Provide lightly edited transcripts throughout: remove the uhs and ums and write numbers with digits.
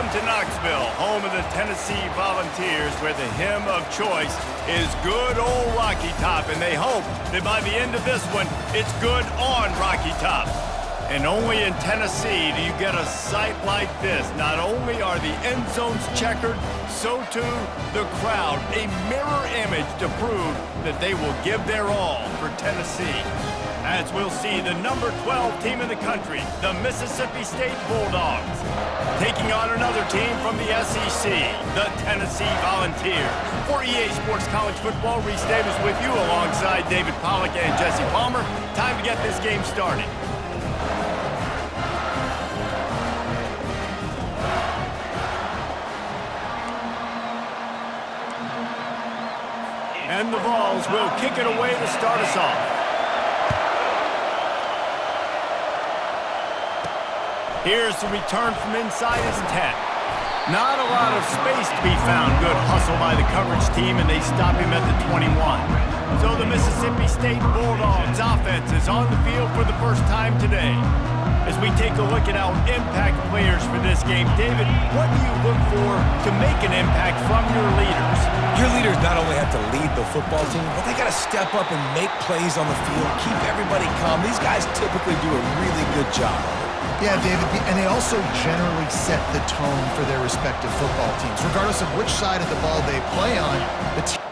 Welcome to Knoxville, home of the Tennessee Volunteers, where the hymn of choice is Good Old Rocky Top, and they hope that by the end of this one, it's good on Rocky Top. And only in Tennessee do you get a sight like this. Not only are the end zones checkered, so too the crowd, a mirror image to prove that they will give their all for Tennessee. As we'll see the number 12 team in the country, the Mississippi State Bulldogs, taking on another team from the SEC, the Tennessee Volunteers. For EA Sports College Football, Reese Davis with you alongside David Pollack and Jesse Palmer. Time to get this game started. And the Vols will kick it away to start us off. Here's the return from inside his 10. Not a lot of space to be found. Good hustle by the coverage team, and they stop him at the 21. So the Mississippi State Bulldogs offense is on the field for the first time today. As we take a look at our impact players for this game, David, what do you look for to make an impact from your leaders? Your leaders not only have to lead the football team, but they got to step up and make plays on the field, keep everybody calm. These guys typically do a really good job. Yeah, David, and they also generally set the tone for their respective football teams. Regardless of which side of the ball they play on, the team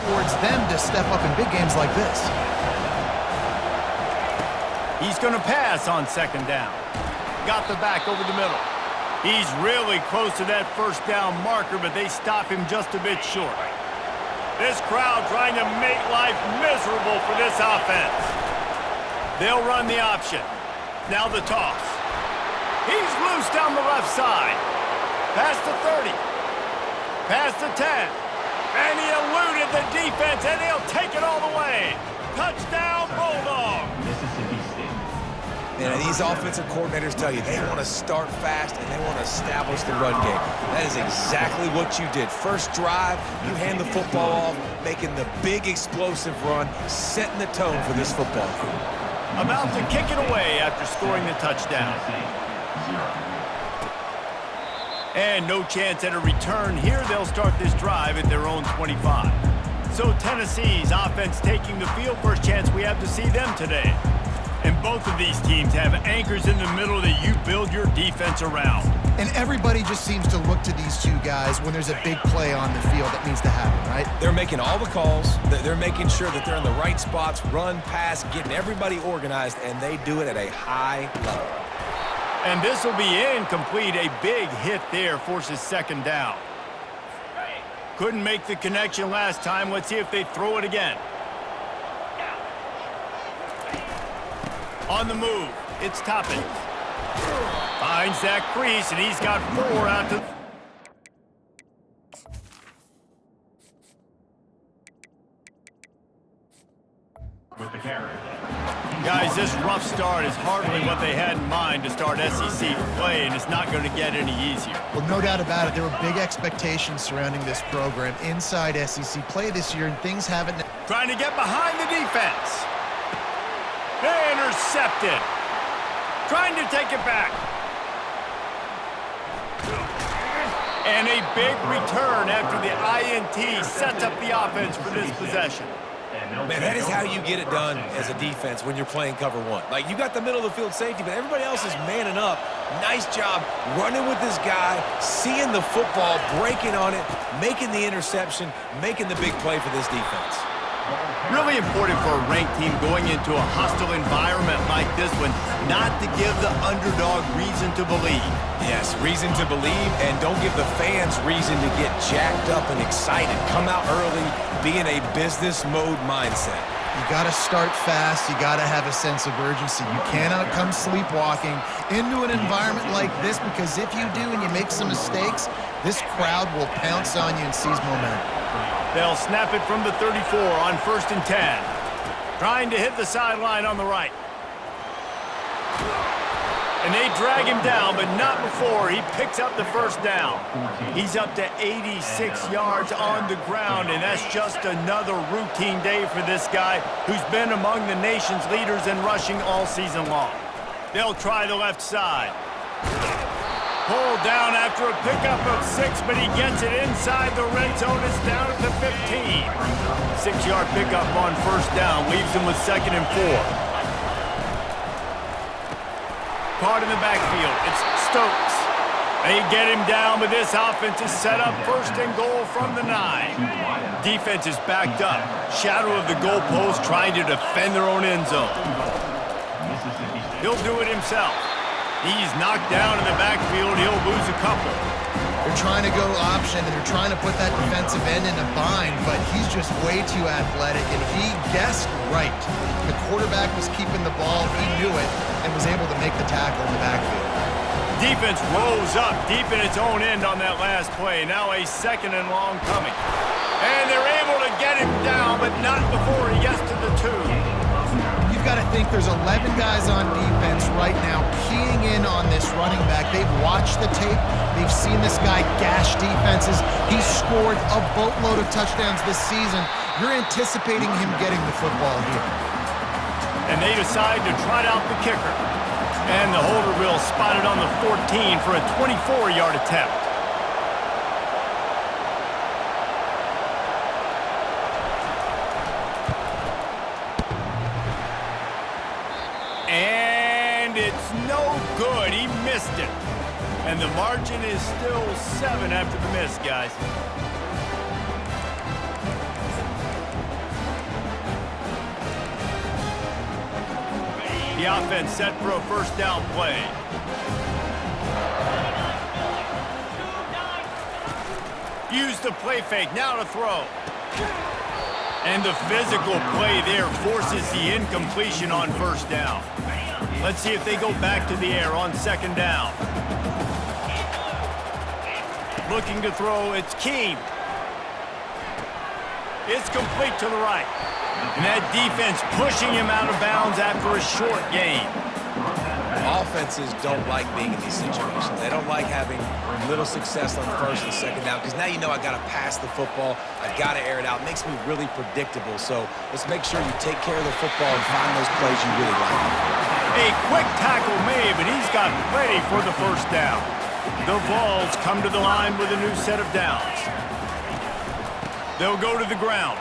towards them to step up in big games like this. He's going to pass on second down. Got the back over the middle. He's really close to that first down marker, but they stop him just a bit short. This crowd trying to make life miserable for this offense. They'll run the option. Now the toss. He's loose down the left side. Past the 30. Past the 10. And he eluded the defense, and he'll take it all the way. Touchdown, Bulldogs. Mississippi State. And these offensive coordinators tell you they want to start fast and they want to establish the run game. That is exactly what you did. First drive, you hand the football off, making the big explosive run, setting the tone for this football team. About to kick it away after scoring the touchdown. And no chance at a return here. They'll start this drive at their own 25. So Tennessee's offense taking the field. First chance we have to see them today. And both of these teams have anchors in the middle that you build your defense around. And everybody just seems to look to these two guys when there's a big play on the field that needs to happen, right? They're making all the calls. They're making sure that they're in the right spots, run, pass, getting everybody organized, and they do it at a high level. And this will be incomplete. A big hit there forces second down. Couldn't make the connection last time. Let's see if they throw it again. On the move, it's Toppins. Finds that crease, and he's got 4 out to... With the carry. Guys, this rough start is hardly what they had in mind to start SEC play, and it's not going to get any easier. Well, no doubt about it. There were big expectations surrounding this program inside SEC play this year, and things haven't... Trying to get behind the defense. Intercepted. Trying to take it back. And a big return after the INT sets up the offense for this possession. Man, that is how you get it done as a defense when you're playing cover one. Like, you got the middle of the field safety, but everybody else is manning up. Nice job running with this guy, seeing the football, breaking on it, making the interception, making the big play for this defense. Really important for a ranked team going into a hostile environment like this one, not to give the underdog reason to believe. Yes, reason to believe, and don't give the fans reason to get jacked up and excited. Come out early, be in a business mode mindset. You got to start fast. You got to have a sense of urgency. You cannot come sleepwalking into an environment like this, because if you do and you make some mistakes, this crowd will pounce on you and seize momentum. They'll snap it from the 34 on 1st and 10. Trying to hit the sideline on the right. And they drag him down, but not before he picks up the first down. He's up to 86 yards on the ground, and that's just another routine day for this guy who's been among the nation's leaders in rushing all season long. They'll try the left side. Pulled down after a pickup of 6, but he gets it inside the red zone. It's down at the 15. 6-yard pickup on first down leaves him with 2nd and 4. Caught in the backfield. It's Stokes. They get him down, but this offense is set up 1st and goal from the 9. Defense is backed up. Shadow of the goalpost trying to defend their own end zone. He'll do it himself. He's knocked down in the backfield. He'll lose a couple. They're trying to go option, and they're trying to put that defensive end in a bind, but he's just way too athletic, and he guessed right. The quarterback was keeping the ball. He knew it and was able to make the tackle in the backfield. Defense rose up deep in its own end on that last play. Now a 2nd and long coming. And they're able to get him down, but not before he gets to the 2. You've got to think there's 11 guys on defense right now keying in on this running back. They've watched the tape. They've seen this guy gash defenses. He's scored a boatload of touchdowns this season. You're anticipating him getting the football here. And they decide to trot out the kicker. And the holder will spot it on the 14 for a 24-yard attempt. And it's no good. He missed it. And the margin is still 7 after the miss, guys. The offense set for a first down play. Use the play fake, now to throw. And the physical play there forces the incompletion on first down. Let's see if they go back to the air on 2nd down. Looking to throw, it's Keem. It's complete to the right. And that defense pushing him out of bounds after a short gain. Offenses don't like being in these situations. They don't like having little success on 1st and 2nd down because now you know I got to pass the football. I got to air it out. It makes me really predictable. So let's make sure you take care of the football and find those plays you really like. A quick tackle made, but he's got plenty for the first down. The Vols come to the line with a new set of downs. They'll go to the ground.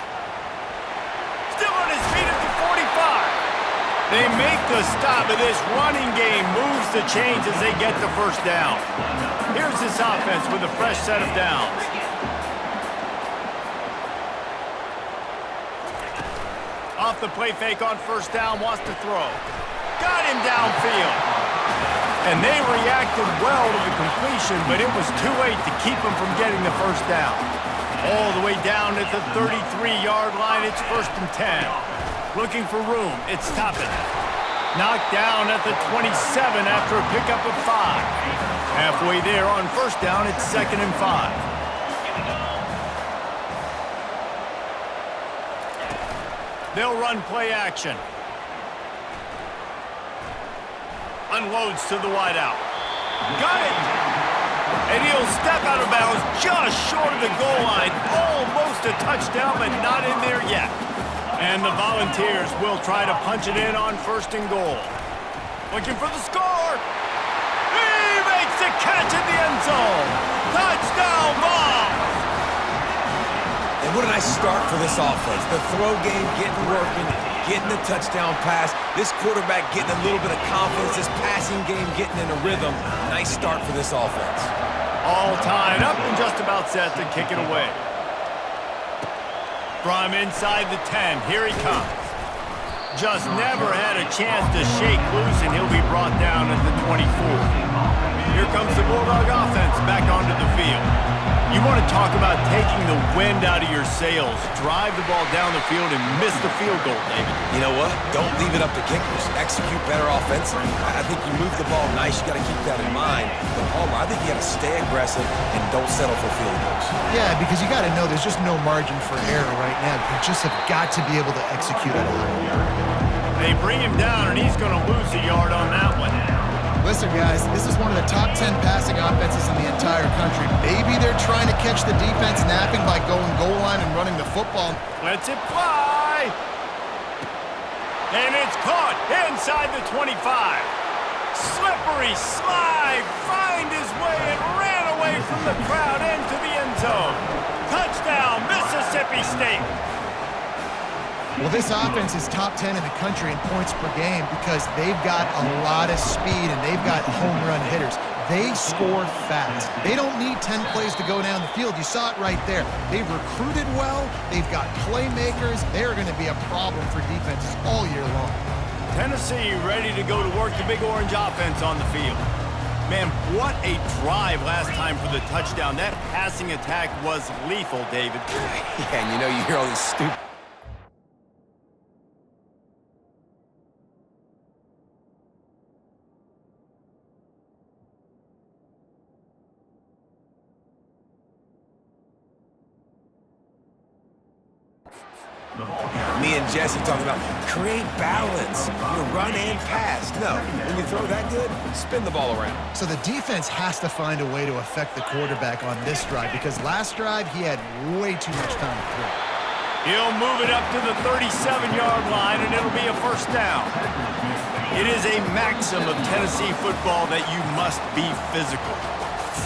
Still on his feet at the 45. They make the stop, but this running game moves the chains as they get the first down. Here's this offense with a fresh set of downs. Off the play fake on first down, wants to throw. Got him downfield. And they reacted well to the completion, but it was too late to keep him from getting the first down. All the way down at the 33-yard line, it's 1st and 10. Looking for room, it's Toppin. Knocked down at the 27 after a pickup of 5. Halfway there on first down, it's 2nd and 5. They'll run play action. Unloads to the wideout. Got it! And he'll step out of bounds just short of the goal line. Almost a touchdown, but not in there yet. And the Volunteers will try to punch it in on 1st and goal. Looking for the score. He makes the catch in the end zone. Touchdown, Vols! And what a nice start for this offense. The throw game getting working, getting the touchdown pass. This quarterback getting a little bit of confidence. This passing game getting in a rhythm. Nice start for this offense. All tied up and just about set to kick it away. From inside the 10, here he comes. Just never had a chance to shake loose, and he'll be brought down at the 24. Here comes the Bulldog offense back onto the field. You want to talk about taking the wind out of your sails. Drive the ball down the field and miss the field goal, David. You know what? Don't leave it up to kickers. Execute better offensively. I think you move the ball nice. You got to keep that in mind. But, Palmer, I think you got to stay aggressive and don't settle for field goals. Yeah, because you got to know there's just no margin for error right now. You just have got to be able to execute at a high level. They bring him down, and he's going to lose a yard on that one. Listen, guys, this is one of the top 10 passing offenses in the entire country. Maybe they're trying to catch the defense napping by going goal line and running the football. Lets it fly. And it's caught inside the 25. Slippery slide. Find his way and ran away from the crowd into the end zone. Touchdown, Mississippi State. Well, this offense is top 10 in the country in points per game because they've got a lot of speed and they've got home run hitters. They score fast. They don't need 10 plays to go down the field. You saw it right there. They've recruited well. They've got playmakers. They're going to be a problem for defenses all year long. Tennessee ready to go to work the Big Orange offense on the field. Man, what a drive last time for the touchdown. That passing attack was lethal, David. Yeah, and you know, you hear all these stupid... Me and Jesse talking about create balance, run and pass. No, when you throw that good, spin the ball around. So the defense has to find a way to affect the quarterback on this drive because last drive he had way too much time to throw. He'll move it up to the 37-yard line, and it'll be a first down. It is a maxim of Tennessee football that you must be physical.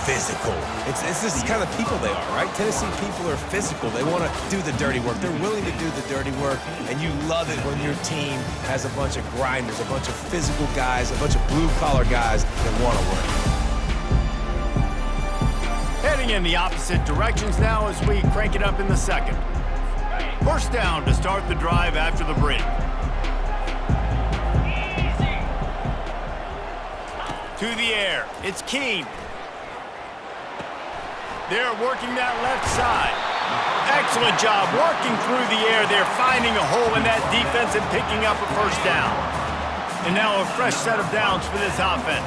Physical. It's this kind of people they are, right? Tennessee people are physical. They want to do the dirty work. They're willing to do the dirty work, and you love it when your team has a bunch of grinders, a bunch of physical guys, a bunch of blue-collar guys that want to work. Heading in the opposite directions now as we crank it up in the second. First down to start the drive after the break. To the air. It's Keene. They're working that left side. Excellent job working through the air. They're finding a hole in that defense and picking up a first down. And now a fresh set of downs for this offense.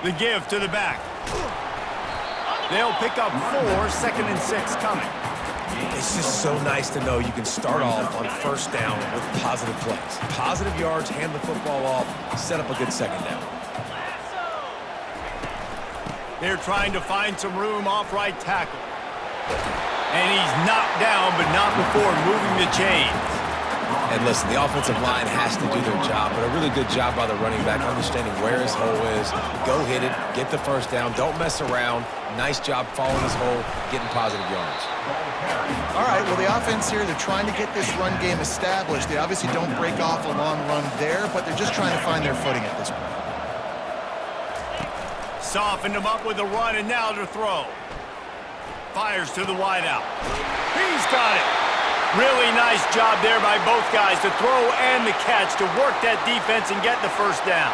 The give to the back. They'll pick up 4, 2nd and 6 coming. It's just so nice to know you can start off on first down with positive plays. Positive yards, hand the football off, set up a good second down. They're trying to find some room off right tackle. And he's knocked down, but not before moving the chains. And listen, the offensive line has to do their job, but a really good job by the running back, understanding where his hole is. Go hit it, get the first down, don't mess around. Nice job following his hole, getting positive yards. All right, well, the offense here, they're trying to get this run game established. They obviously don't break off a long run there, but they're just trying to find their footing at this point. Softened him up with a run, and now to throw. Fires to the wideout. He's got it. Really nice job there by both guys to throw and the catch to work that defense and get the first down.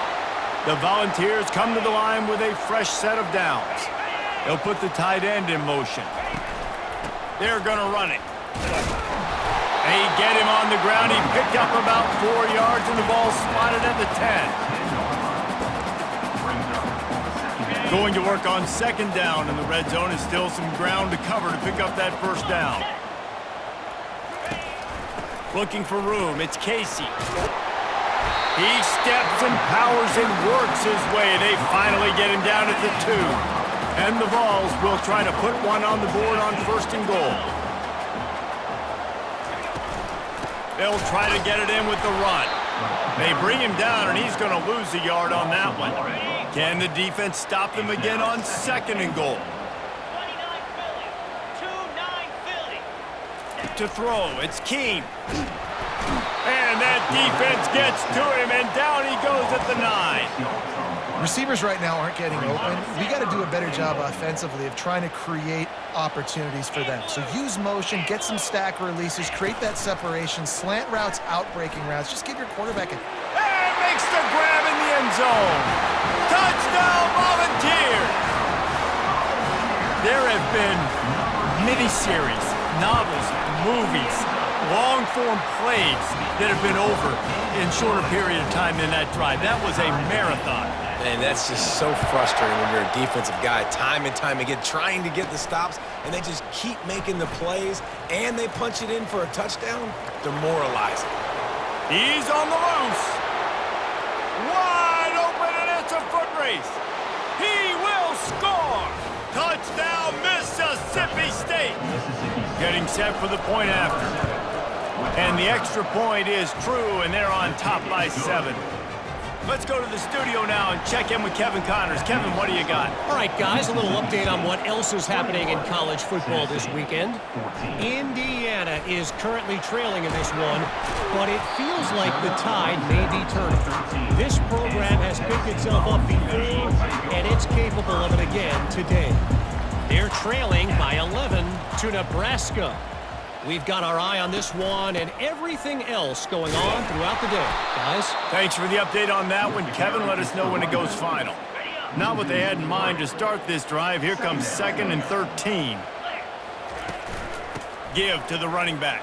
The Volunteers come to the line with a fresh set of downs. They'll put the tight end in motion. They're going to run it. They get him on the ground. He picked up about 4 yards, and the ball spotted at the 10. Going to work on second down, and the red zone is still some ground to cover to pick up that first down. Looking for room, it's Casey. He steps and powers and works his way. They finally get him down at the 2. And the Vols will try to put one on the board on first and goal. They'll try to get it in with the run. They bring him down, and he's going to lose a yard on that one. Can the defense stop them again on second and goal? To throw, it's Keene. And that defense gets to him, and down he goes at the 9. Receivers right now aren't getting open. We got to do a better job offensively of trying to create opportunities for them. So use motion, get some stack releases, create that separation, slant routes, out-breaking routes. Just give your quarterback a... And makes the grab in the end zone. Touchdown, Volunteers! There have been miniseries, novels, movies, long-form plays that have been over in shorter period of time than that drive. That was a marathon. And that's just so frustrating when you're a defensive guy, time and time again, trying to get the stops, and they just keep making the plays, and they punch it in for a touchdown. Demoralizing. He's on the loose. Wide open, and it's a foot race. He will score. Touchdown, Mississippi State. Getting set for the point after. And the extra point is true, and they're on top by 7. Let's go to the studio now and check in with Kevin Connors. Kevin, what do you got? All right, guys, a little update on what else is happening in college football this weekend. Indiana is currently trailing in this one, but it feels like the tide may be turning. This program has picked itself up before, and it's capable of it again today. They're trailing by 11 to Nebraska. We've got our eye on this one and everything else going on throughout the day. Guys? Thanks for the update on that one. Kevin, let us know when it goes final. Not what they had in mind to start this drive. Here comes 2nd and 13. Give to the running back.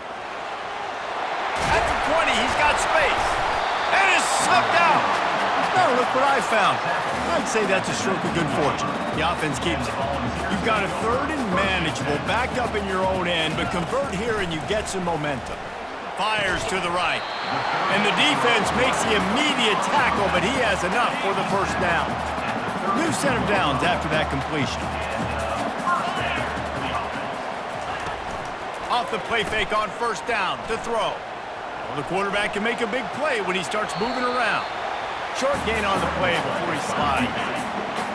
At the 20, he's got space. And it's slipped out. Now look what I found. I'd say that's a stroke of good fortune. The offense keeps it. You've got a 3rd and manageable, backed up in your own end, but convert here and you get some momentum. Fires to the right. And the defense makes the immediate tackle, but he has enough for the first down. New set of downs after that completion. Off the play fake on 1st down to throw. Well, the quarterback can make a big play when he starts moving around. Short gain on the play before he slides.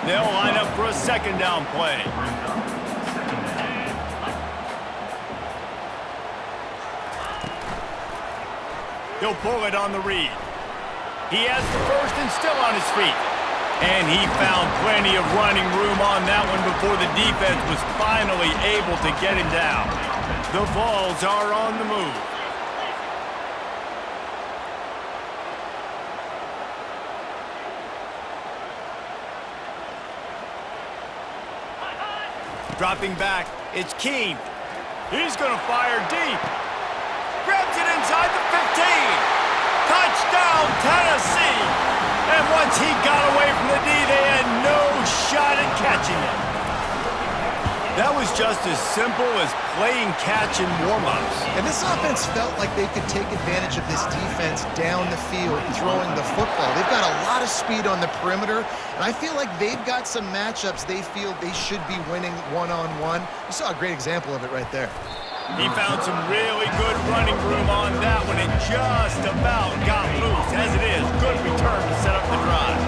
They'll line up for a 2nd down play. He'll pull it on the read. He has the 1st and still on his feet. And he found plenty of running room on that one before the defense was finally able to get him down. The Vols are on the move. Dropping back, it's Keene. He's going to fire deep. Grabs it inside the 15. Touchdown, Tennessee. And once he got away from the D, they had no shot at catching him. That was just as simple as playing catch in warm-ups. And this offense felt like they could take advantage of this defense down the field, throwing the football. They've got a lot of speed on the perimeter, and I feel like they've got some matchups they feel they should be winning one-on-one. You saw a great example of it right there. He found some really good running room on that one and just about got loose. As it is, good return to set up the drive.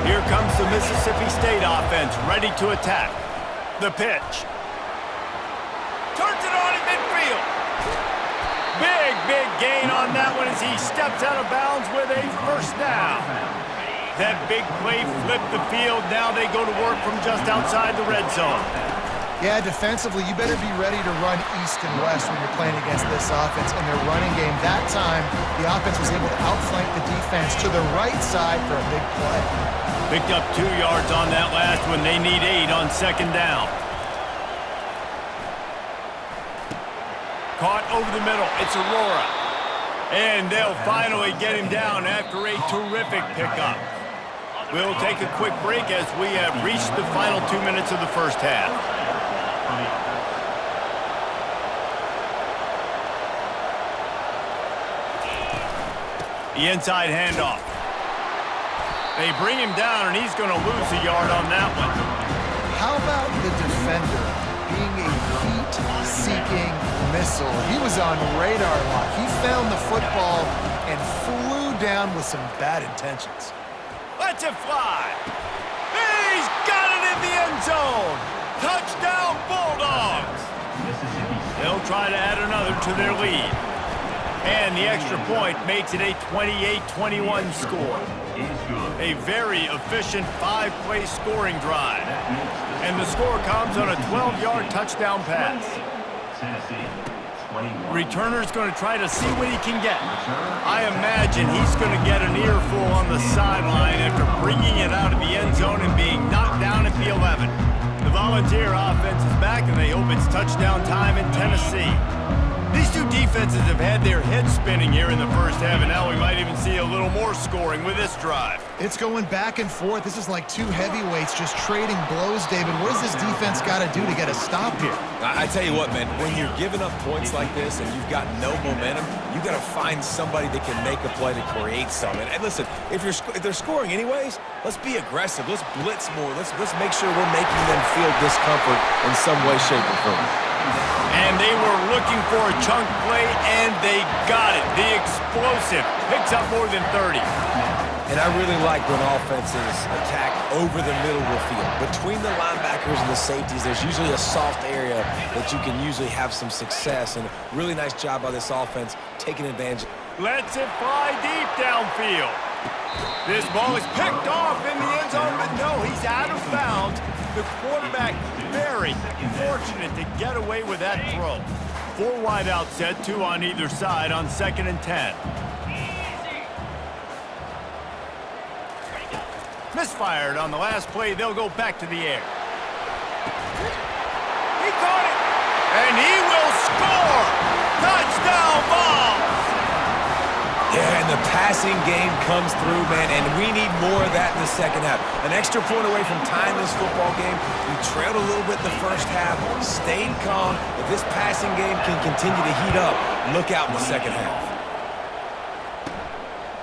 Here comes the Mississippi State offense, ready to attack. The pitch. Turns it on in midfield. Big gain on that one as he steps out of bounds with a 1st down. That big play flipped the field. Now they go to work from just outside the red zone. Yeah, defensively, you better be ready to run east and west when you're playing against this offense. In their running game, that time, the offense was able to outflank the defense to the right side for a big play. Picked up 2 yards on that last one. They need 8 on 2nd down. Caught over the middle. It's Aurora. And they'll finally get him down after a terrific pickup. We'll take a quick break as we have reached the final 2 minutes of the 1st half. The inside handoff. They bring him down, and he's going to lose a yard on that one. How about the defender being a heat-seeking missile? He was on radar lock. He found the football and flew down with some bad intentions. Let's it fly. He's got it in the end zone. Touchdown, Bulldogs. They'll try to add another to their lead. And the extra point makes it a 28-21 score. A very efficient 5-play scoring drive. And the score comes on a 12-yard touchdown pass. Returner's going to try to see what he can get. I imagine he's going to get an earful on the sideline after bringing it out of the end zone and being knocked down at the 11. The Volunteer offense is back, and they hope it's touchdown time in Tennessee. These two defenses have had their heads spinning here in the first half, and now we might even see a little more scoring with this drive. It's going back and forth. This is like two heavyweights just trading blows, David. What does this defense got to do to get a stop here? I tell you what, man, when you're giving up points like this and you've got no momentum, you got to find somebody that can make a play to create something. And listen, if they're scoring anyways, let's be aggressive. Let's blitz more. Let's make sure we're making them feel discomfort in some way, shape, or form. And they were looking for a chunk play, and they got it. The explosive picks up more than 30. And I really like when offenses attack over the middle of the field. Between the linebackers and the safeties, there's usually a soft area that you can usually have some success. And a really nice job by this offense taking advantage. Lets it fly deep downfield. This ball is picked off in the end zone, but no, he's out of bounds. The quarterback very fortunate to get away with that throw. 4 wide out set, 2 on either side on 2nd and 10. Misfired on the last play. They'll go back to the air. He caught it, and he will score. Touchdown ball. Yeah, and the passing game comes through, man, and we need more of that in the second half. An extra point away from tying this football game. We trailed a little bit in the first half, stayed calm. If this passing game can continue to heat up, look out in the second half.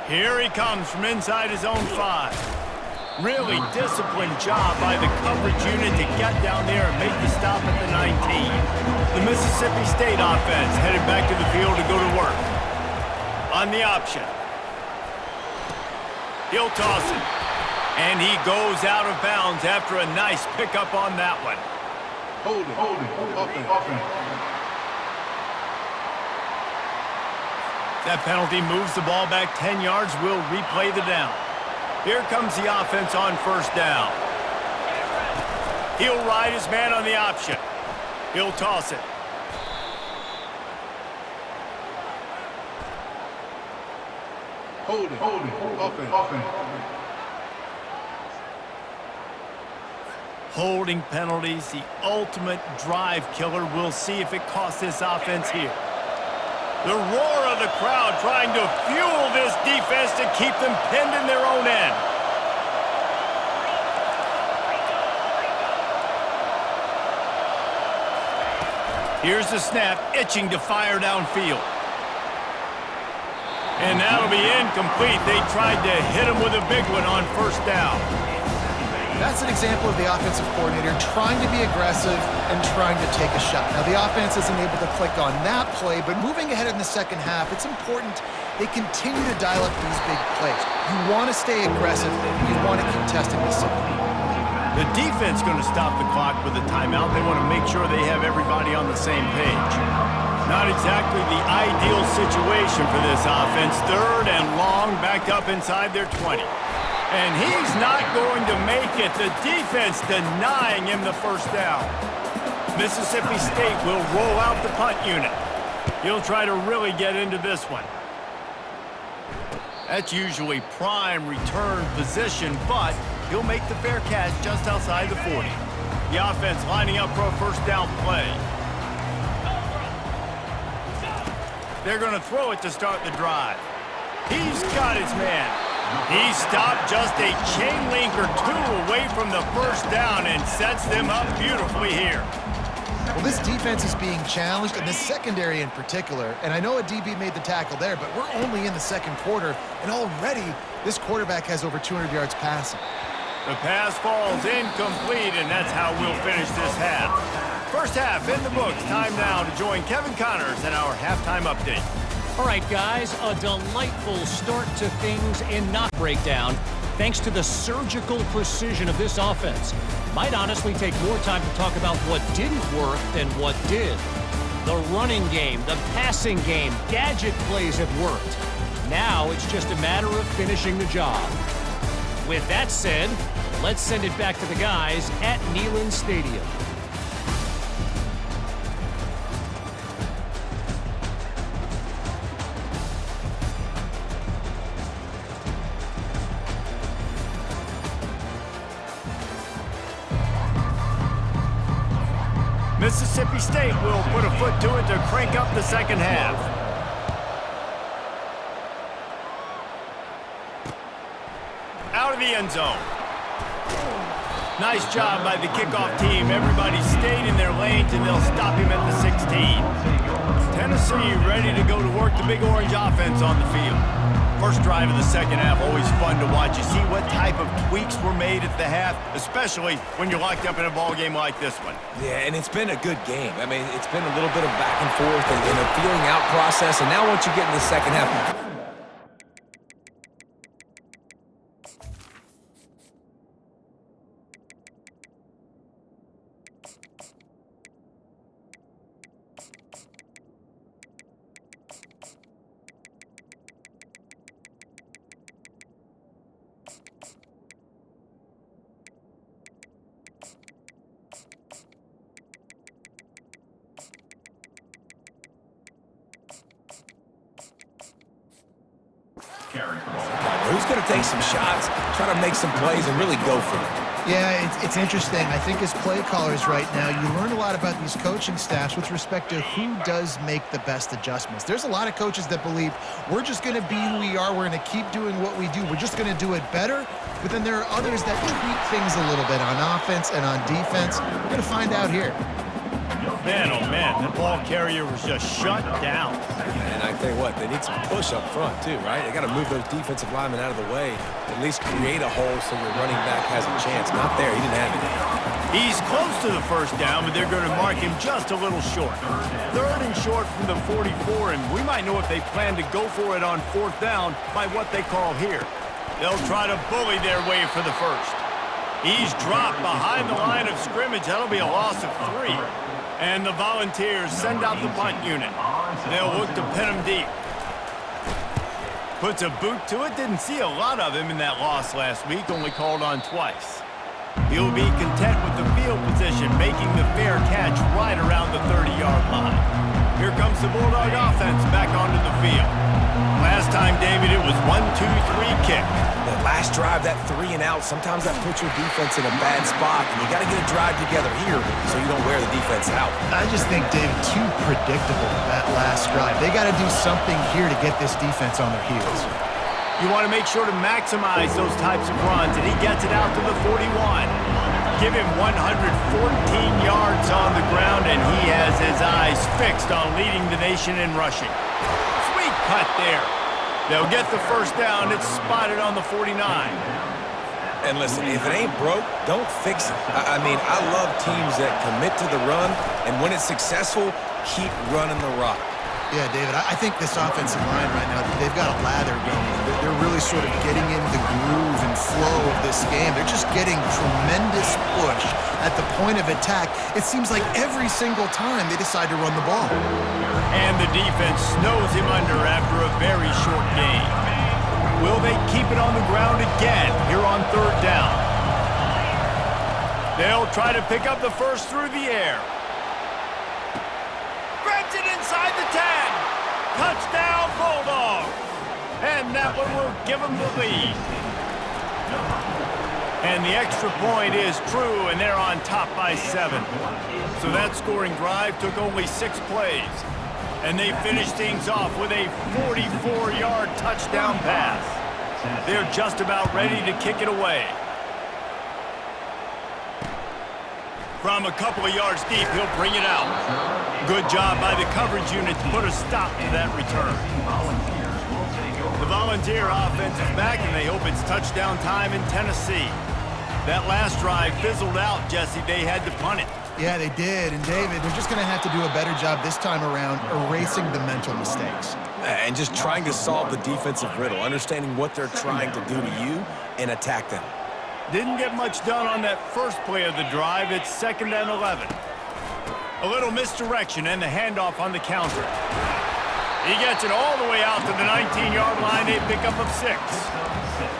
Here he comes from inside his own 5. Really disciplined job by the coverage unit to get down there and make the stop at the 19. The Mississippi State offense headed back to the field to go to work. On the option. He'll toss it. And he goes out of bounds after a nice pickup on that one. Hold it. That penalty moves the ball back 10 yards. We'll replay the down. Here comes the offense on first down. He'll ride his man on the option. He'll toss it. Hold it. Offense. Holding penalties, the ultimate drive killer. We'll see if it costs this offense here. The roar of the crowd trying to fuel this defense to keep them pinned in their own end. Here's the snap, itching to fire downfield. And that'll be incomplete. They tried to hit him with a big one on first down. That's an example of the offensive coordinator trying to be aggressive and trying to take a shot. Now, the offense isn't able to click on that play, but moving ahead in the second half, it's important they continue to dial up these big plays. You want to stay aggressive. You want to keep testing this up. The defense going to stop the clock with a timeout. They want to make sure they have everybody on the same page. Not exactly the ideal situation for this offense. 3rd and long, back up inside their 20. And he's not going to make it. The defense denying him the first down. Mississippi State will roll out the punt unit. He'll try to really get into this one. That's usually prime return position, but he'll make the fair catch just outside the 40. The offense lining up for a first down play. They're going to throw it to start the drive. He's got his man. He stopped just a chain link or 2 away from the first down and sets them up beautifully here. Well, this defense is being challenged, and the secondary in particular. And I know a DB made the tackle there, but we're only in the second quarter, and already this quarterback has over 200 yards passing. The pass falls incomplete, and that's how we'll finish this half. First half in the books. Time now to join Kevin Connors in our halftime update. All right, guys, a delightful start to things in not breakdown. Thanks to the surgical precision of this offense. Might honestly take more time to talk about what didn't work than what did. The running game, the passing game, gadget plays have worked. Now it's just a matter of finishing the job. With that said, let's send it back to the guys at Neyland Stadium. Mississippi State will put a foot to it to crank up the second half. Out of the end zone. Nice job by the kickoff team. Everybody stayed in their lanes, and they'll stop him at the 16. Tennessee ready to go to work the Big Orange offense on the field. First drive of the second half, always fun to watch. You see what type of tweaks were made at the half, especially when you're locked up in a ball game like this one. Yeah, and it's been a good game. I mean, it's been a little bit of back and forth and a feeling out process, and now once you get in the second half, who's going to take some shots, try to make some plays, and really go for it? Yeah, it's interesting. I think as play callers right now, you learn a lot about these coaching staffs with respect to who does make the best adjustments. There's a lot of coaches that believe we're just going to be who we are. We're going to keep doing what we do. We're just going to do it better. But then there are others that tweak things a little bit on offense and on defense. We're going to find out here. Man, oh man, the ball carrier was just shut down. And I tell you what, they need some push up front too, right? They got to move those defensive linemen out of the way, at least create a hole so your running back has a chance. Not there, he didn't have it. He's close to the first down, but they're going to mark him just a little short. Third and short from the 44, and we might know if they plan to go for it on fourth down by what they call here. They'll try to bully their way for the first. He's dropped behind the line of scrimmage. That'll be a loss of 3. And the Volunteers send out the punt unit. They'll look to pin him deep. Puts a boot to it. Didn't see a lot of him in that loss last week. Only called on twice. He'll be content with the field position, making the fair catch right around the 30-yard line. Here comes the Bulldog offense back onto the field. Last time, David, it was 1-2-3 kick. The last drive, that 3 and out, sometimes that puts your defense in a bad spot, and you got to get a drive together here so you don't wear the defense out. I just think, David, too predictable that last drive. They got to do something here to get this defense on their heels. You want to make sure to maximize those types of runs, and he gets it out to the 41. Give him 114 yards on the ground, and he has his eyes fixed on leading the nation in rushing. Sweet cut there. They'll get the first down. It's spotted on the 49. And listen, if it ain't broke, don't fix it. I mean, I love teams that commit to the run, and when it's successful, keep running the rock. Yeah, David, I think this offensive line right now, they've got a lather going. They're really sort of getting in the groove and flow of this game. They're just getting tremendous push at the point of attack. It seems like every single time they decide to run the ball. And the defense snows him under after a very short gain. Will they keep it on the ground again here on third down? They'll try to pick up the first through the air. Grabs it inside the 10. Touchdown, Bulldogs. And that one will give them the lead. And the extra point is true, and they're on top by 7. So that scoring drive took only 6 plays. And they finished things off with a 44-yard touchdown pass. They're just about ready to kick it away. From a couple of yards deep, he'll bring it out. Good job by the coverage unit to put a stop to that return. The Volunteer offense is back, and they hope it's touchdown time in Tennessee. That last drive fizzled out, Jesse. They had to punt it. Yeah, they did. And, David, they're just going to have to do a better job this time around erasing the mental mistakes. And just trying to solve the defensive riddle, understanding what they're trying to do to you and attack them. Didn't get much done on that first play of the drive. It's 2nd and 11. A little misdirection and the handoff on the counter. He gets it all the way out to the 19-yard line. They pick up of 6.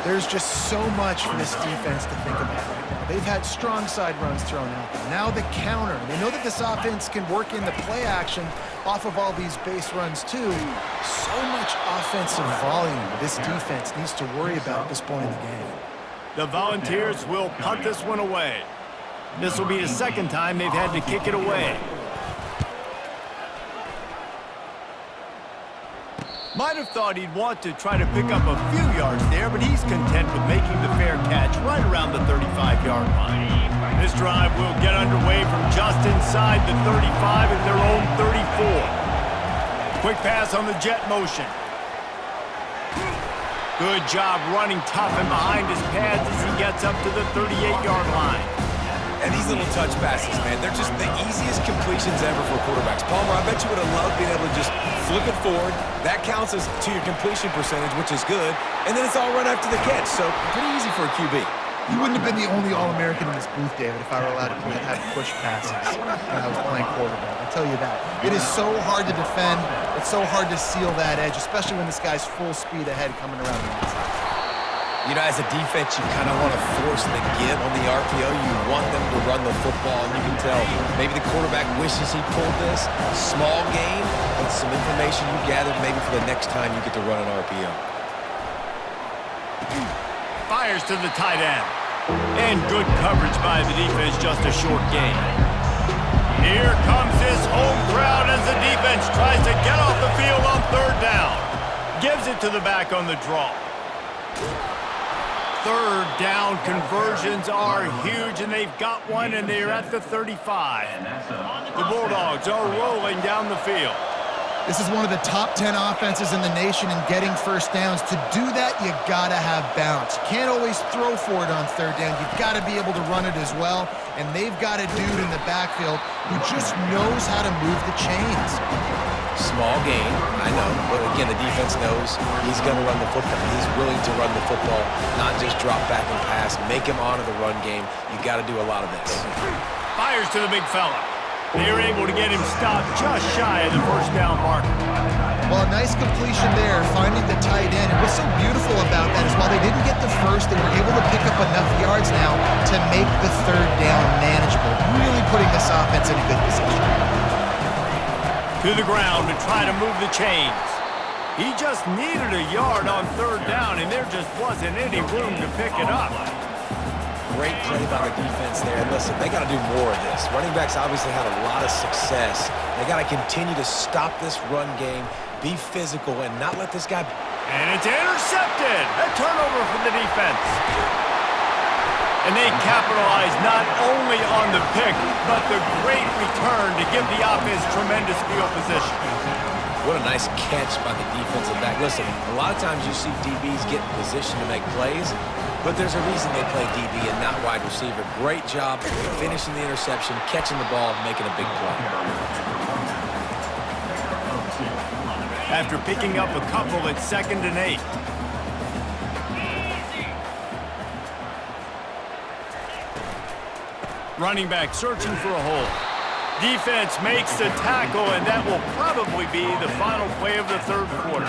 There's just so much for this defense to think about right now. They've had strong side runs thrown out there. Now the counter. They know that this offense can work in the play action off of all these base runs too. So much offensive volume this defense needs to worry about at this point in the game. The Volunteers will punt this one away. This will be the second time they've had to kick it away. Might have thought he'd want to try to pick up a few yards there, but he's content with making the fair catch right around the 35-yard line. This drive will get underway from just inside the 35 at their own 34. Quick pass on the jet motion. Good job running tough and behind his pads as he gets up to the 38-yard line. And these little touch passes, man, they're just the easiest completions ever for quarterbacks. Palmer, I bet you would have loved being able to just flip it forward. That counts as to your completion percentage, which is good. And then it's all run after the catch, so pretty easy for a QB. You wouldn't have been the only All-American in this booth, David, if I were allowed to have push passes when I was playing quarterback. I'll tell you that. It is so hard to defend. It's so hard to seal that edge, especially when this guy's full speed ahead coming around the outside. You know, as a defense, you kind of want to force the give on the RPO. You want them to run the football, and you can tell maybe the quarterback wishes he pulled this. Small gain, but some information you gathered maybe for the next time you get to run an RPO. Fires to the tight end. And good coverage by the defense, just a short gain. Here comes this home crowd as the defense tries to get off the field on third down. Gives it to the back on the draw. Third down conversions are huge, and they've got one, and they're at the 35. The Bulldogs are rolling down the field. This is one of the top 10 offenses in the nation in getting first downs. To do that, you got to have balance. You can't always throw for it on third down. You've got to be able to run it as well, and they've got a dude in the backfield who just knows how to move the chains. Small gain, I know, but again, the defense knows he's going to run the football. He's willing to run the football, not just drop back and pass, make him honor the run game. You got to do a lot of this. Fires to the big fella. They're able to get him stopped just shy of the first down marker. Well, a nice completion there, finding the tight end. And what's so beautiful about that is while they didn't get the first, they were able to pick up enough yards now to make the third down manageable, really putting this offense in a good position. To the ground to try to move the chains. He just needed a yard on third down, and there just wasn't any room to pick it up. Great play by the defense there. And listen, they got to do more of this. Running backs obviously had a lot of success. They got to continue to stop this run game, be physical, and not let this guy... And it's intercepted. A turnover for the defense. And they capitalize not only on the pick, but the great return to give the offense tremendous field position. What a nice catch by the defensive back. Listen, a lot of times you see DBs get in position to make plays, but there's a reason they play DB and not wide receiver. Great job finishing the interception, catching the ball, making a big play. After picking up a couple at 2nd and 8. Running back searching for a hole. Defense makes the tackle, and that will probably be the final play of the third quarter.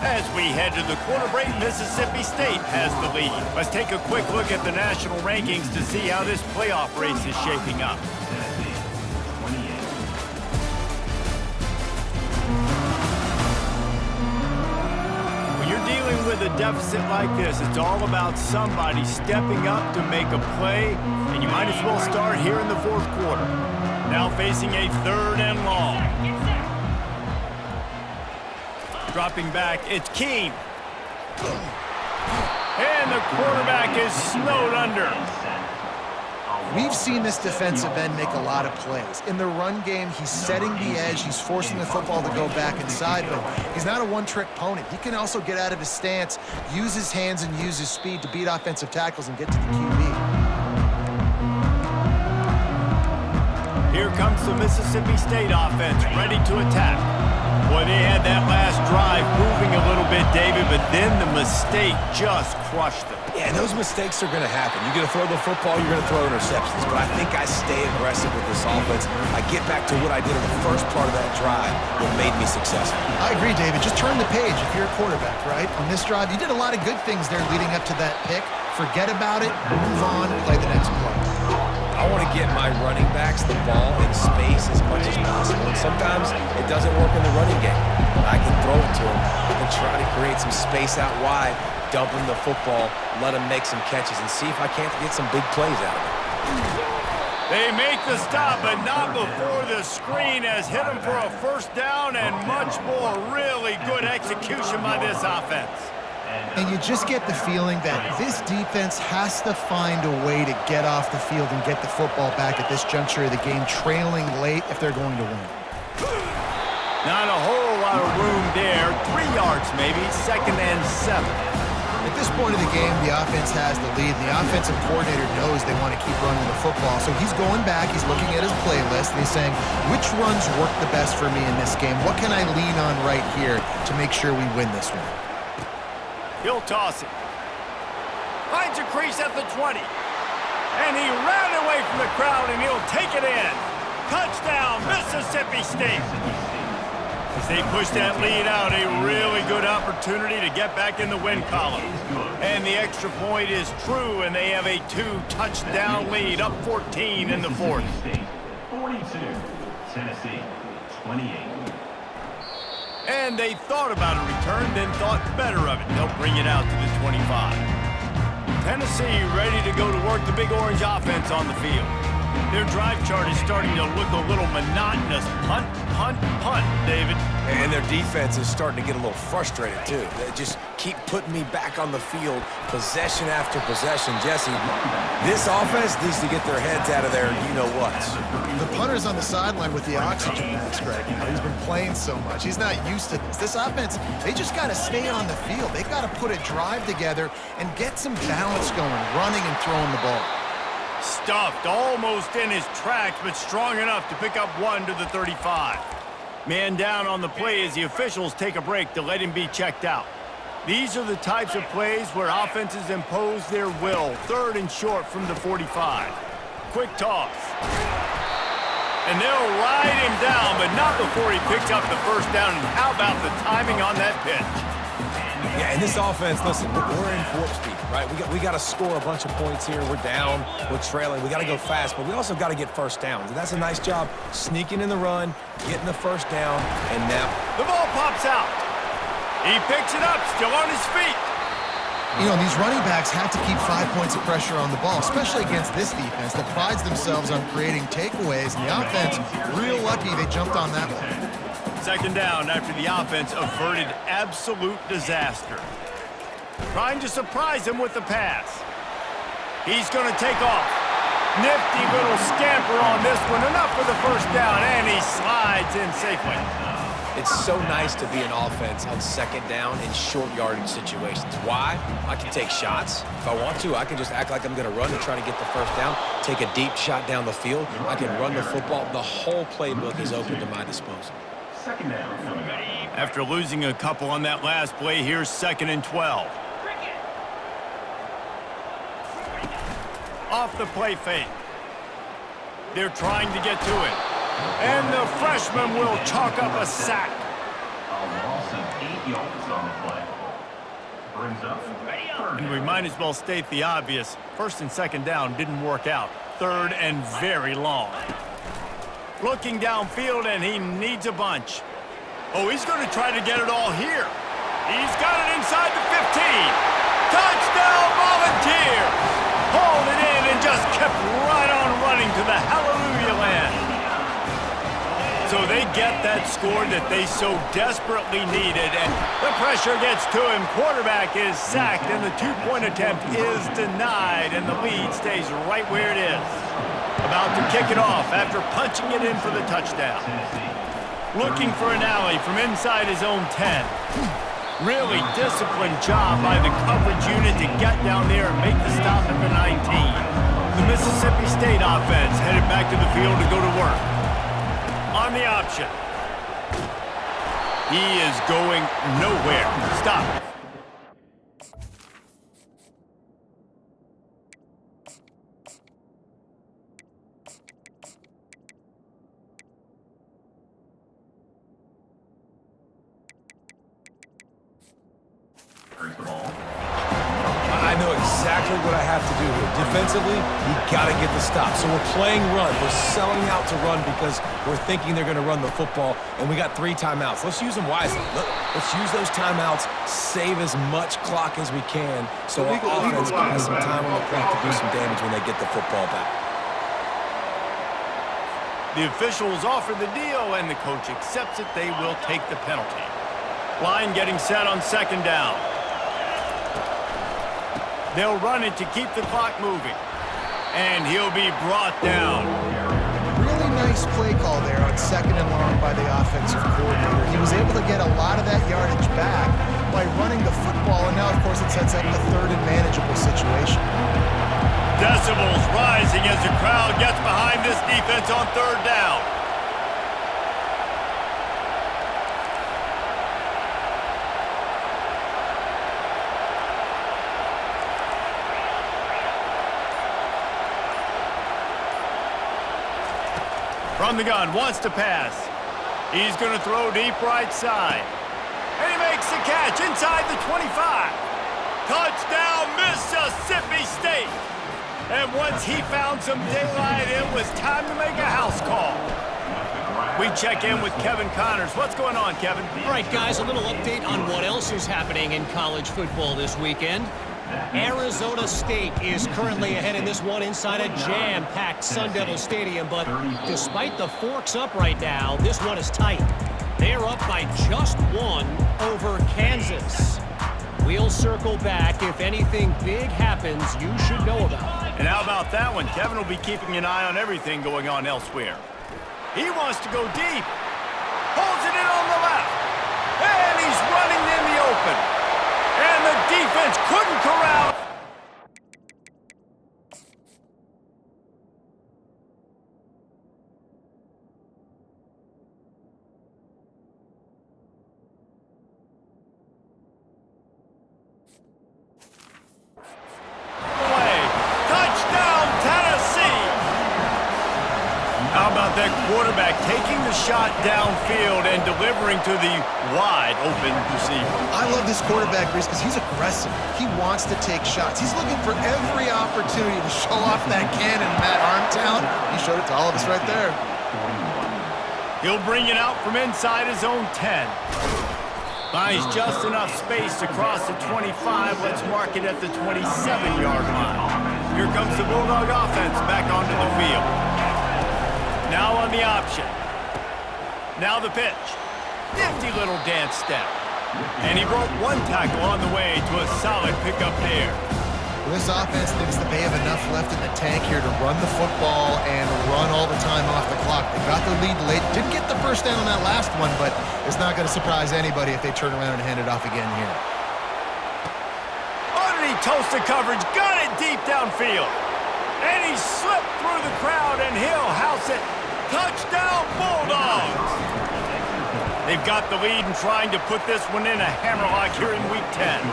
As we head to the quarter break, Mississippi State has the lead. Let's take a quick look at the national rankings to see how this playoff race is shaping up. When you're dealing with a deficit like this, it's all about somebody stepping up to make a play, and you might as well start here in the fourth quarter. Now facing a 3rd and long. Dropping back, it's Keene. And the quarterback is snowed under. We've seen this defensive end make a lot of plays. In the run game, he's setting the edge. He's forcing the football to go back inside, but he's not a one-trick pony. He can also get out of his stance, use his hands, and use his speed to beat offensive tackles and get to the QB. Here comes the Mississippi State offense, ready to attack. Boy, they had that last drive moving a little bit, David, but then the mistake just crushed them. Yeah, and those mistakes are going to happen. You're going to throw the football, you're going to throw interceptions. But I think I stay aggressive with this offense. I get back to what I did in the first part of that drive that made me successful. I agree, David. Just turn the page if you're a quarterback, right? On this drive, you did a lot of good things there leading up to that pick. Forget about it, move on, play the next play. I want to get my running backs the ball in space as much as possible. And sometimes it doesn't work in the running game. But I can throw it to them. I can try to create some space out wide, dump him the football, let him make some catches, and see if I can't get some big plays out of it. They make the stop, but not before the screen has hit them for a first down and much more. Really good execution by this offense. And you just get the feeling that this defense has to find a way to get off the field and get the football back at this juncture of the game, trailing late if they're going to win. Not a whole lot of room there. 3 yards maybe, 2nd and 7. At this point of the game, the offense has the lead, and the offensive coordinator knows they want to keep running the football. So he's going back, he's looking at his playlist, and he's saying, which runs work the best for me in this game? What can I lean on right here to make sure we win this one? He'll toss it. Finds a crease at the 20. And he ran away from the crowd, and he'll take it in. Touchdown, Mississippi State. As they push that lead out, a really good opportunity to get back in the win column. And the extra point is true, and they have a 2-touchdown lead, up 14 in the 4th. 42, Tennessee, 28. And they thought about a return, then thought better of it. They'll bring it out to the 25. Tennessee ready to go to work the Big Orange offense on the field. Their drive chart is starting to look a little monotonous. Punt, punt, punt, David. And their defense is starting to get a little frustrated, too. They just keep putting me back on the field, possession after possession. Jesse, this offense needs to get their heads out of there, you-know-whats. The punter's on the sideline with the oxygen mask right now. He's been playing so much. He's not used to this. This offense, they just got to stay on the field. They've got to put a drive together and get some balance going, running and throwing the ball. Stuffed almost in his tracks, but strong enough to pick up 1 to the 35. Man down on the play as the officials take a break to let him be checked out. These are the types of plays where offenses impose their will. 3rd and short from the 45. Quick toss. And they'll ride him down, but not before he picks up the first down. And how about the timing on that pitch? Yeah, and this offense, listen, we're in warp speed, right? We got to score a bunch of points here. We're down, we're trailing. We got to go fast, but we also got to get first downs. And that's a nice job sneaking in the run, getting the first down, and now the ball pops out. He picks it up, still on his feet. You know, these running backs have to keep 5 points of pressure on the ball, especially against this defense that prides themselves on creating takeaways. And the offense, real lucky they jumped on that one. 2nd down after the offense averted absolute disaster. Trying to surprise him with the pass. He's going to take off. Nifty little scamper on this one. Enough for the first down, and he slides in safely. it's so nice to be an offense on 2nd down in short yardage situations. Why? I can take shots. If I want to, I can just act like I'm going to run and try to get the first down, take a deep shot down the field. I can run the football. The whole playbook is open to my disposal. 2nd down. After losing a couple on that last play, here's 2nd and 12. Off the play fake. They're trying to get to it. And the freshman will chalk up a sack. A loss of 8 yards on the play. Brings up And we might as well state the obvious. 1st and 2nd down didn't work out. 3rd and very long. Looking downfield, and he needs a bunch. Oh, he's going to try to get it all here. He's got it inside the 15. Touchdown, Volunteers! Hauled it in and just kept right on running to the hallelujah land. So they get that score that they so desperately needed, and the pressure gets to him. Quarterback is sacked, and the 2-point attempt is denied, and the lead stays right where it is. About to kick it off after punching it in for the touchdown. Looking for an alley from inside his own 10. Really disciplined job by the coverage unit to get down there and make the stop at the 19. The Mississippi State offense headed back to the field to go to work. On the option. He is going nowhere. Stop. I know exactly what I have to do here. Defensively, you got to get the stop. So we're playing run. We're selling out to run because we're thinking they're going to run the football, and we got 3 timeouts. Let's use them wisely. Let's use those timeouts, save as much clock as we can so our offense has some time on the clock to do some damage when they get the football back. The officials offer the deal, and the coach accepts it. They will take the penalty. Line getting set on second down. They'll run it to keep the clock moving. And he'll be brought down. Really nice play call there on second and long by the offensive coordinator. He was able to get a lot of that yardage back by running the football, and now, of course, it sets up a third and manageable situation. Decibels rising as the crowd gets behind this defense on third down. From the gun, wants to pass. He's going to throw deep right side. And he makes the catch inside the 25. Touchdown, Mississippi State. And once he found some daylight, it was time to make a house call. We check in with Kevin Connors. What's going on, Kevin? All right, guys, a little update on what else is happening in college football this weekend. Arizona State is currently ahead in this one inside a jam-packed Sun Devil Stadium, but despite the forks up right now, this one is tight. They're up by just one over Kansas. We'll circle back. If anything big happens, you should know about it. And how about that one? Kevin will be keeping an eye on everything going on elsewhere. He wants to go deep. Holds it in on the left. And he's running in the open. And the defense couldn't corral. Touchdown, Tennessee! How about that quarterback taking the shot downfield and delivering to the wide open receiver? I love this quarterback, Reese, because he's aggressive. He wants to take shots. He's looking for every opportunity to show off that cannon, that arm talent. He showed it to all of us right there. He'll bring it out from inside his own 10. Finds just enough space to cross the 25. Let's mark it at the 27-yard line. Here comes the Bulldog offense back onto the field. Now on the option. Now the pitch. Nifty little dance step. And he broke one tackle on the way to a solid pickup there. Well, this offense thinks that they have enough left in the tank here to run the football and run all the time off the clock. They got the lead late. Didn't get the first down on that last one, but it's not going to surprise anybody if they turn around and hand it off again here. Underneath toasted coverage, got it deep downfield. And he slipped through the crowd, and he'll house it. Touchdown, Bulldogs! They've got the lead and trying to put this one in a hammerlock here in Week 10.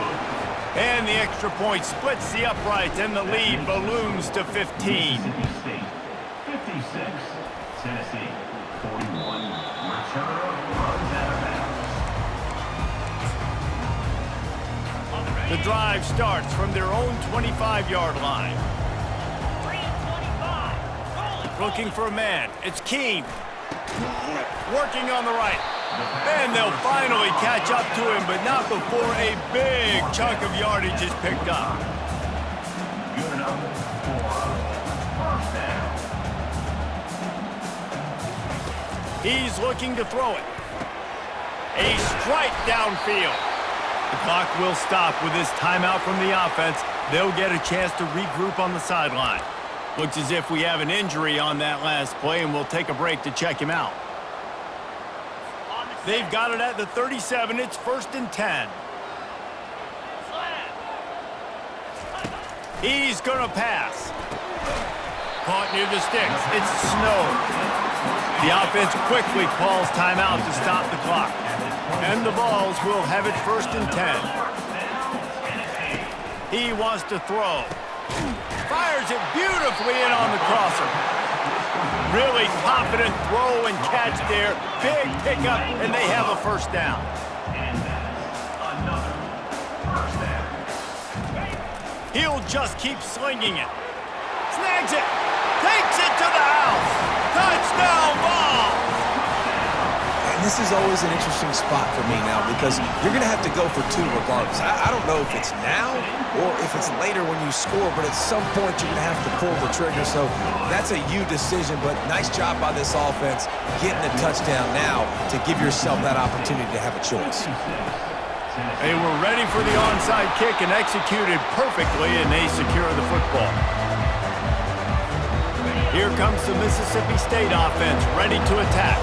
And the extra point splits the uprights, and the lead balloons to 15. Mississippi State 56, Tennessee 41. Returner runs out of bounds. The drive starts from their own 25-yard line. Looking for a man. It's Keene. Working on the right. And they'll finally catch up to him, but not before a big chunk of yardage is picked up. Good enough for first down. He's looking to throw it. A strike downfield. The clock will stop with this timeout from the offense. They'll get a chance to regroup on the sideline. Looks as if we have an injury on that last play, and we'll take a break to check him out. They've got it at the 37. It's 1st and 10. He's going to pass. Caught near the sticks. It's Snow. The offense quickly calls timeout to stop the clock. And the Vols will have it 1st and 10. He wants to throw. Fires it beautifully in on the crosser. Really confident throw and catch there. Big pickup, and they have a first down. And that's another first down. He'll just keep slinging it. Snags it. Takes it to the house. Touchdown, Vols! And this is always an interesting spot for me now because you're going to have to go for two regardless. I don't know if it's now or if it's later when you score, but at some point you're going to have to pull the trigger. So that's a you decision, but nice job by this offense getting a touchdown now to give yourself that opportunity to have a choice. They were ready for the onside kick and executed perfectly, and they secure the football. Here comes the Mississippi State offense, ready to attack.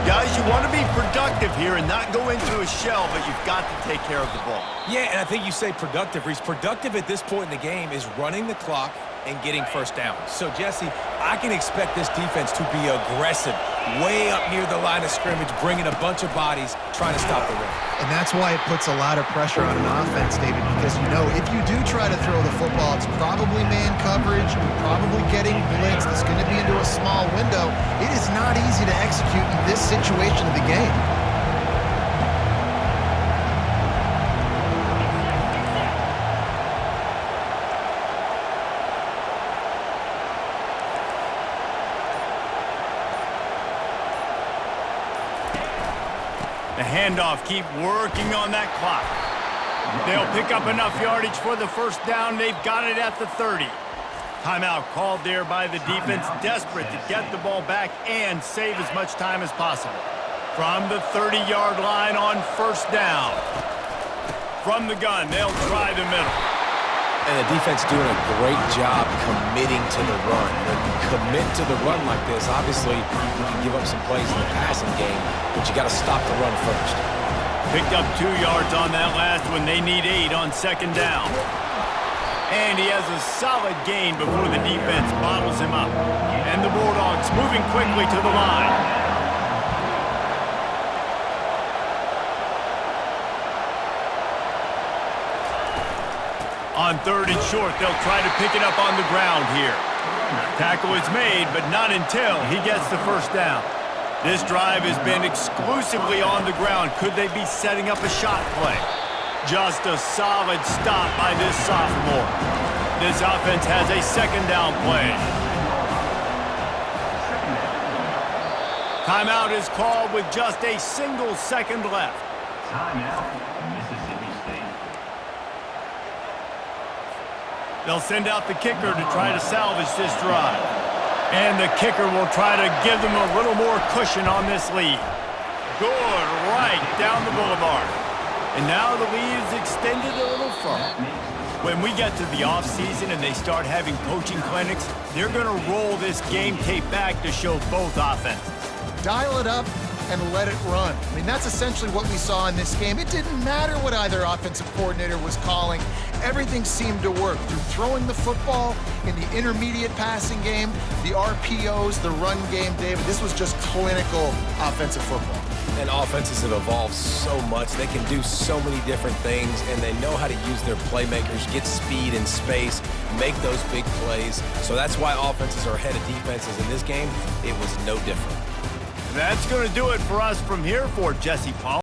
Guys, you want to be productive here and not go into a shell, but you've got to take care of the ball. Yeah, and I think you say productive, Reese. Productive at this point in the game is running the clock and getting first down. So, Jesse, I can expect this defense to be aggressive, way up near the line of scrimmage, bringing a bunch of bodies, trying to stop the run. And that's why it puts a lot of pressure on an offense, David, because you know if you do try to throw the football, it's probably man coverage, probably getting blitzed. It's going to be into a small window. It is not easy to execute in this situation of the game. The handoff, keep working on that clock. They'll pick up enough yardage for the first down. They've got it at the 30. Timeout called there by the defense, desperate to get the ball back and save as much time as possible. From the 30-yard line on first down. From the gun, they'll try the middle. And the defense doing a great job committing to the run. When you commit to the run like this, obviously you can give up some plays in the passing game, but you got to stop the run first. Picked up 2 yards on that last one. They need 8 on second down. And he has a solid gain before the defense bottles him up. And the Bulldogs moving quickly to the line. On third and short, they'll try to pick it up on the ground here. Tackle is made, but not until he gets the first down. This drive has been exclusively on the ground. Could they be setting up a shot play? Just a solid stop by this sophomore. This offense has a second down play. Timeout is called with just a single second left. Timeout, Mississippi State. They'll send out the kicker to try to salvage this drive. And the kicker will try to give them a little more cushion on this lead. Good, right down the boulevard. And now the lead is extended a little further. When we get to the offseason and they start having coaching clinics, they're going to roll this game tape back to show both offenses. Dial it up and let it run. I mean, that's essentially what we saw in this game. It didn't matter what either offensive coordinator was calling. Everything seemed to work through throwing the football in the intermediate passing game, the RPOs, the run game, David. This was just clinical offensive football. And offenses have evolved so much. They can do so many different things, and they know how to use their playmakers, get speed and space, make those big plays. So that's why offenses are ahead of defenses. In this game, it was no different. That's going to do it for us from here for Jesse Paul.